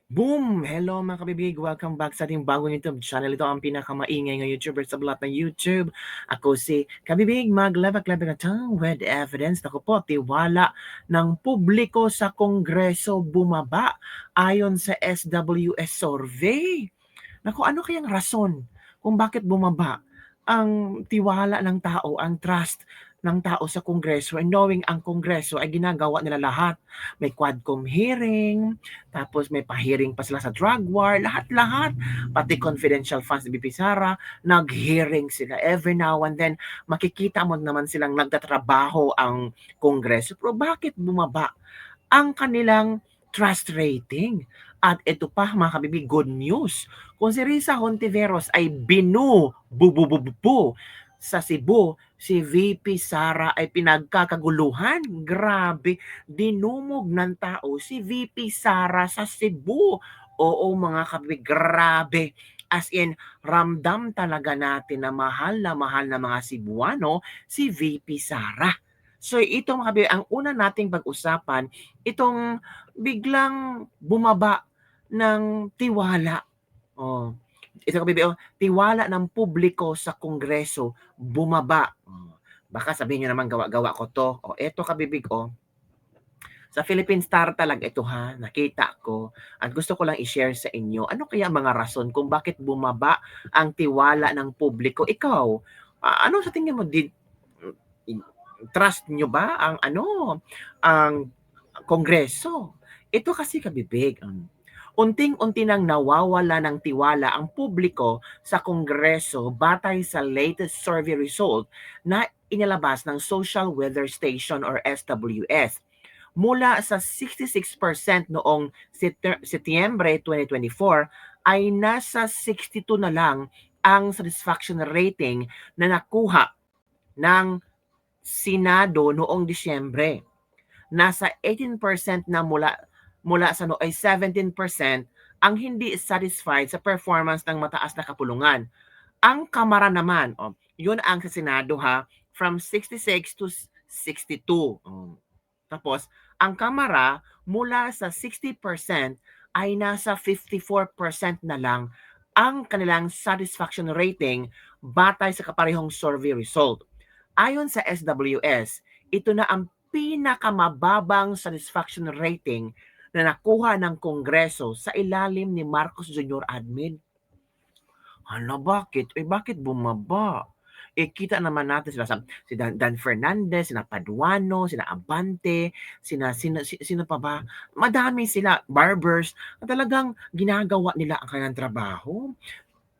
Boom! Hello mga kabibig, welcome back sa ating bagong YouTube channel. Ito ang pinakamaingay ng YouTuber sa lahat ng YouTube. Ako si Kabibig, maglabak-labak at with evidence. Ako po, tiwala ng publiko sa Kongreso bumaba ayon sa SWS survey. Naku, ano kayang rason kung bakit bumaba ang tiwala ng tao, ang trust ng tao sa Kongreso, and knowing ang Kongreso ay ginagawa nila lahat. May Quadcom hearing, tapos may pa-hearing pa sila sa drug war, lahat-lahat, pati confidential funds ni BP Sara, nag-hearing sila. Every now and then, makikita mo naman silang nagtatrabaho ang Kongreso. Pero bakit bumaba ang kanilang trust rating? At ito pa mga kabibig, good news. Kung si Risa Hontiveros ay binububububu sa Cebu, si VP Sara ay pinagkakaguluhan. Grabe, dinumog ng tao si VP Sara sa Cebu. Oo mga kabibig, grabe. As in, ramdam talaga natin na mahal na mga Cebuano si VP Sara. So ito mga kabibig, ang una nating pag-usapan, itong biglang bumaba ng tiwala. Oh, ito kabibig, tiwala ng publiko sa Kongreso bumaba. Oh, baka sabihin niyo naman gawa-gawa ko to. Oh, eto kabibig, sa Philippine Star talaga ito ha, nakita ko at gusto ko lang i-share sa inyo. Ano kaya mga rason kung bakit bumaba ang tiwala ng publiko? Ikaw, ano sa tingin mo, trust nyo ba ang Kongreso? Ito kasi kabibig, unting-unti nang nawawala ng tiwala ang publiko sa Kongreso batay sa latest survey result na inilabas ng Social Weather Station or SWS. Mula sa 66% noong Setyembre 2024 ay nasa 62 na lang ang satisfaction rating na nakuha ng Senado noong Disyembre. Nasa 18% na mula sa ay 17% ang hindi satisfied sa performance ng mataas na kapulungan. Ang Kamara naman, yun ang sa Senado ha, from 66 to 62. Tapos, ang Kamara mula sa 60% ay nasa 54% na lang ang kanilang satisfaction rating batay sa kaparehong survey result. Ayon sa SWS, ito na ang pinakamababang satisfaction rating na nakuha ng Kongreso sa ilalim ni Marcos Jr. admin. Hala, bakit? Bakit bumaba? Kita naman natin si Dan Fernandez, sina Paduano, sina Abante, sino pa ba? Madami sila, barbers, na talagang ginagawa nila ang kanilang trabaho.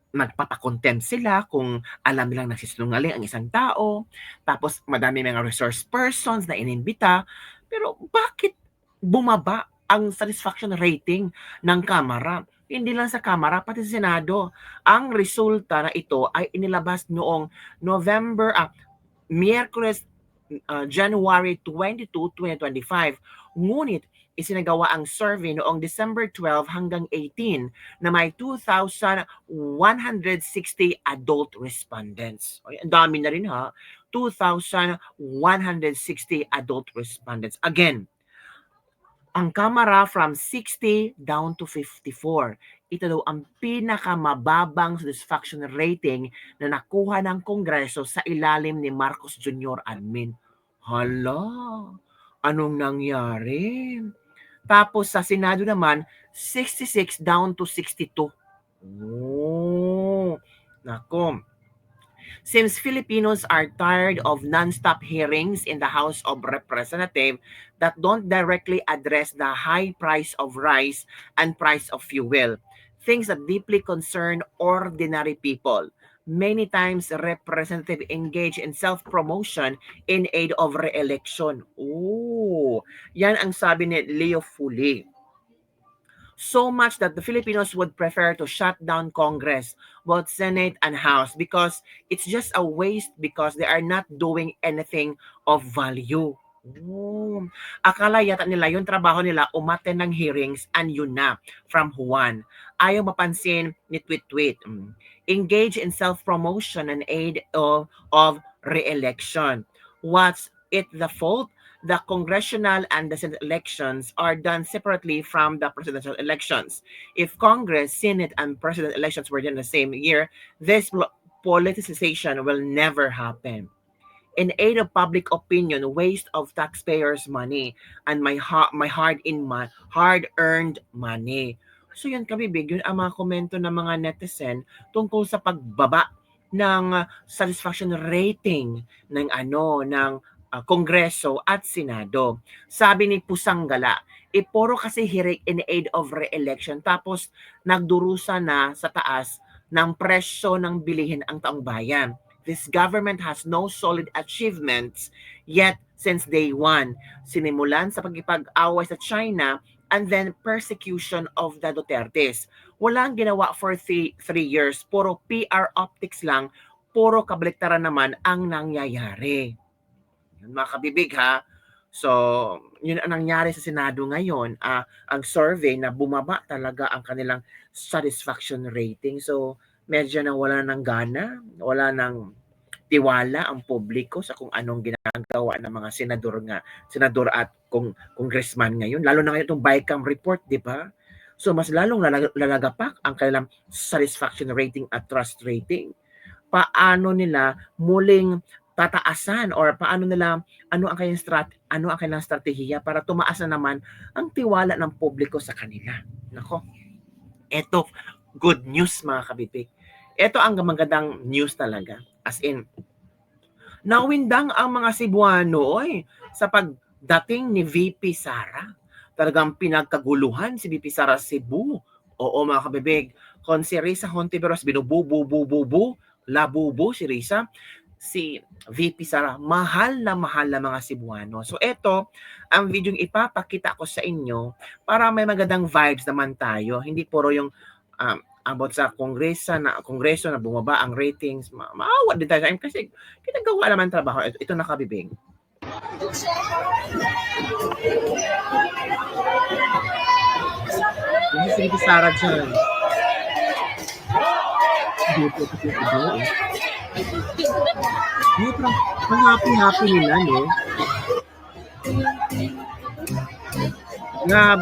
Magpapakontempt sila kung alam nilang nagsisinungaling ang isang tao. Tapos madami mga resource persons na inimbita. Pero bakit bumaba ang satisfaction rating ng Kamara? Hindi lang sa Kamara, pati sa Senado. Ang resulta na ito ay inilabas noong Miyerkules, January 22, 2025. Ngunit isinagawa ang survey noong December 12 hanggang 18 na may 2,160 adult respondents. Ay, ang dami na rin ha. 2,160 adult respondents. Again, ang Kamara from 60 down to 54. Ito daw ang pinakamababang satisfaction rating na nakuha ng Kongreso sa ilalim ni Marcos Jr. admin. Hala, anong nangyari? Tapos sa Senado naman, 66 down to 62. Oh, nako. Since Filipinos are tired of non-stop hearings in the House of Representatives that don't directly address the high price of rice and price of fuel, things that deeply concern ordinary people. Many times, representatives engage in self-promotion in aid of re-election. Oh, yan ang sabi ni Leo Fuli. So much that the Filipinos would prefer to shut down Congress, both Senate and House, because it's just a waste because they are not doing anything of value. Akala yata nila yung trabaho nila umattend ng hearings and yun na, from Juan. Ayaw mapansin ni tweet-tweet. Engage in self-promotion and aid of re-election. What's it the fault? the congressional and the Senate elections are done separately from the presidential elections. If Congress, Senate, and President elections were done the same year, this politicization will never happen. In aid of public opinion, waste of taxpayers' money, and my hard-earned money. So yun kabibig, yun ang mga komento ng mga netizen tungkol sa pagbaba ng satisfaction rating ng Kongreso at Senado. Sabi ni Pusanggala, puro kasi hirik in aid of re-election tapos nagdurusa na sa taas ng presyo ng bilihin ang taong bayan. This government has no solid achievements yet since day one. Sinimulan sa pagkipag-away sa China and then persecution of the Dutertes. Walang ginawa for three years. Puro PR optics lang. Puro kabaliktaran naman ang nangyayari. Yun, mga kabibig ha. So, yun ang nangyari sa Senado ngayon. Ang survey na bumaba talaga ang kanilang satisfaction rating. So, medyo na wala ng gana, wala ng tiwala ang publiko sa kung anong ginagawa ng mga senador at congressman ngayon. Lalo na ngayon itong BICAM report, di ba? So, mas lalong lalagapak ang kanilang satisfaction rating at trust rating. Paano nila muling tataasan or paano nila ano ang kanilang strategiya para tumaas na naman ang tiwala ng publiko sa kanila. Nako. Ito good news mga kabibig. Ito ang magandang news talaga. As in nawindang ang mga Cebuano sa pagdating ni VP Sara. Talagang pinagkaguluhan si VP Sara Cebu. Oo mga kabibig. Kung si Risa Hontiveros binubububububu, labubo si Risa, si VP Sara, mahal na mga Cebuano. So ito, ang video yung ipapakita ko sa inyo para may magandang vibes naman tayo. Hindi puro yung about sa kongreso na bumaba ang ratings. Maawa din tayo sa inyo kasi ginagawa naman trabaho. Ito nakabibig. Yung si VP Sara dyan. Ang happy nila, no? Yan.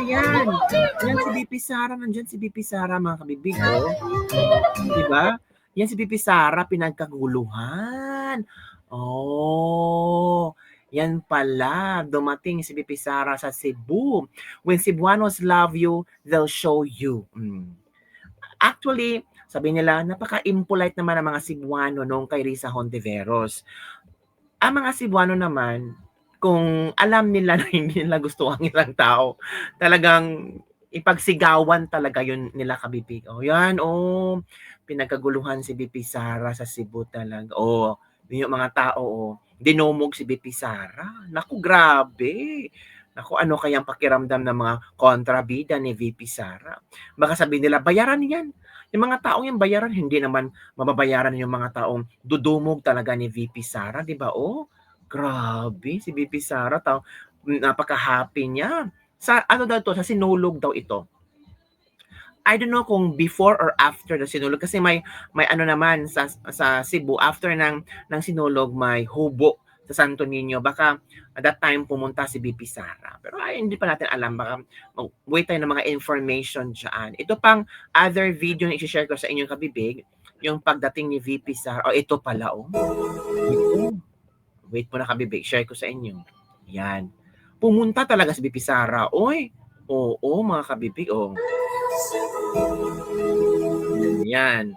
Yan. Yan si BP Sara. Nandyan si BP Sara, mga kabibig, oh. Diba? Yan si BP Sara, pinagkaguluhan. Oh, yan pala. Dumating si BP Sara sa Cebu. When Cebuanos love you, they'll show you. Actually, sabi nila, napaka-impolite naman ang mga Cebuano nung kay Risa Hontiveros. Ang mga Cebuano naman, kung alam nila na hindi nila gusto ang isang tao, talagang ipagsigawan talaga yun nila kabibig. Yan, pinagkaguluhan si BP Sara sa Cebu talaga. Yung mga tao, dinomog si BP Sara. Naku, grabe. Naku, ano kayang pakiramdam ng mga kontrabida ni VP Sara? Baka sabihin nila, bayaran yan. Yung mga taong yung bayaran, hindi naman mababayaran yung mga taong dudumog talaga ni VP Sara, di ba? Grabe, si VP Sara, napaka-happy niya. Sa ano daw to? Sa sinulog daw ito. I don't know kung before or after the sinulog kasi may ano naman sa Cebu after ng sinulog may hubo sa Santo Niño. Baka at that time pumunta si BP Sara. Pero hindi pa natin alam. Baka wait tayo ng mga information dyan. Ito pang other video na i-share ko sa inyong kabibig. Yung pagdating ni VP Sara. Ito pala. Ito. Wait po na kabibig. Share ko sa inyo. Yan. Pumunta talaga si VP Sara. Oo, mga kabibig. Yan.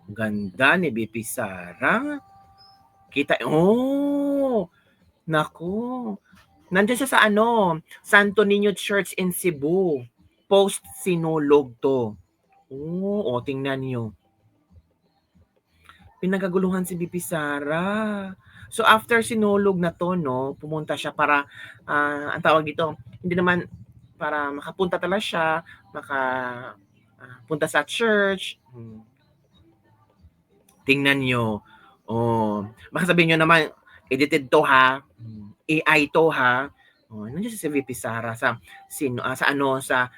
Ganda ni BP Sara. Kita, naku. Nandiyan siya sa Santo Niño Church in Cebu. Post sinulog to. Tingnan niyo. Pinagaguluhan si BP Sara. So after sinulog na to, pumunta siya para, ang tawag dito, hindi naman para makapunta talaga siya, punta sa church. Tingnan nyo. Baka sabihin nyo naman, edited to ha, AI to ha. Nandiyan si VP Sara sa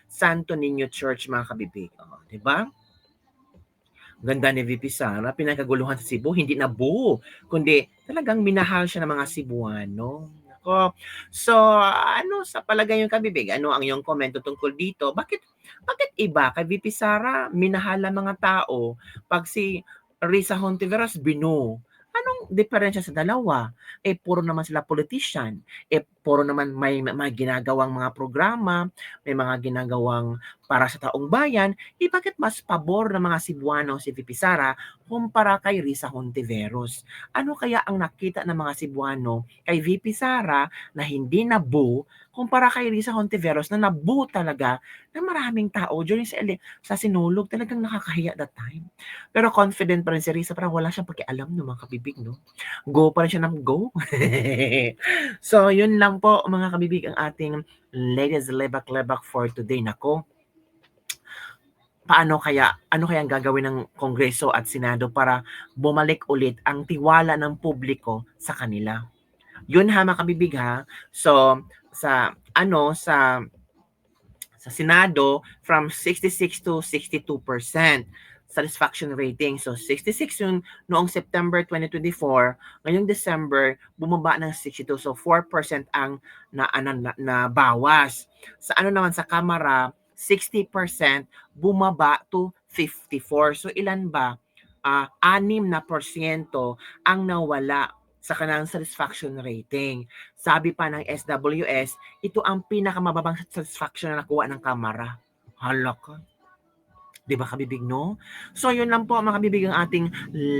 Santo Niño Church, mga kabibig. Diba? Ganda ni VP Sara, pinagkaguluhan sa Cebu, hindi nabuo, kundi talagang minahal siya ng mga Cebuano. Nako. So, ano sa palagay yung kabibig? Ano ang iyong komento tungkol dito? Bakit iba kay VP Sara, minahal ang mga tao, pag si Risa Hontiveros binu? Anong diferensya sa dalawa? Eh, puro naman sila politician. Eh, puro naman may ginagawang mga programa, may mga ginagawang para sa taong bayan. Eh, bakit mas pabor ng mga Cebuano si VP Sara kumpara kay Risa Hontiveros? Ano kaya ang nakita ng mga Cebuano kay VP Sara na hindi nabu kumpara kay Risa Hontiveros na nabu talaga ng maraming tao during sa sinulog? Talagang nakakahiya that time. Pero confident pa rin si Risa, parang wala siyang pakialam no mga kabibig, no? Go pa rin siya ng go. So, yun lang po mga kabibig ang ating latest lebak-lebak for today. Nako, ano kaya ang gagawin ng Kongreso at Senado para bumalik ulit ang tiwala ng publiko sa kanila? Yun ha mga kabibig ha. So sa Senado from 66 to 62% satisfaction rating. So 66 yung noong September 2024, ngayong December bumaba ng 62. So 4% ang na bawas. Sa ano naman sa Kamara, 60% bumaba to 54. So ilan ba? 6% ang nawala sa kanilang satisfaction rating. Sabi pa ng SWS, ito ang pinakamababang satisfaction na nakuha ng Kamara. Hala ka. 'Di ba kabibig, no? So yun lang po mga kabibig ang ating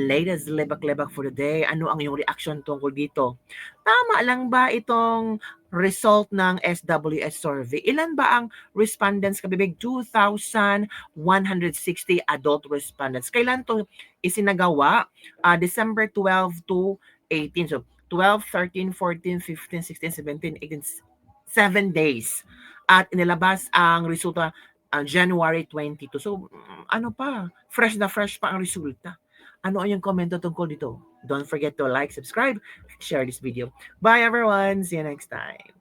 latest lebak-lebak for the day. Ano ang iyong reaction tungkol dito? Tama lang ba itong result ng SWS survey? Ilan ba ang respondents kabibig? 2,160 adult respondents. Kailan to isinagawa? December 12 to 18. So 12, 13, 14, 15, 16, 17, 18, 7 days. At inilabas ang resulta January 22. So, ano pa, fresh na fresh pa ang resulta. Ano ang iyong komento tungkol dito? Don't forget to like, subscribe, share this video. Bye everyone! See you next time!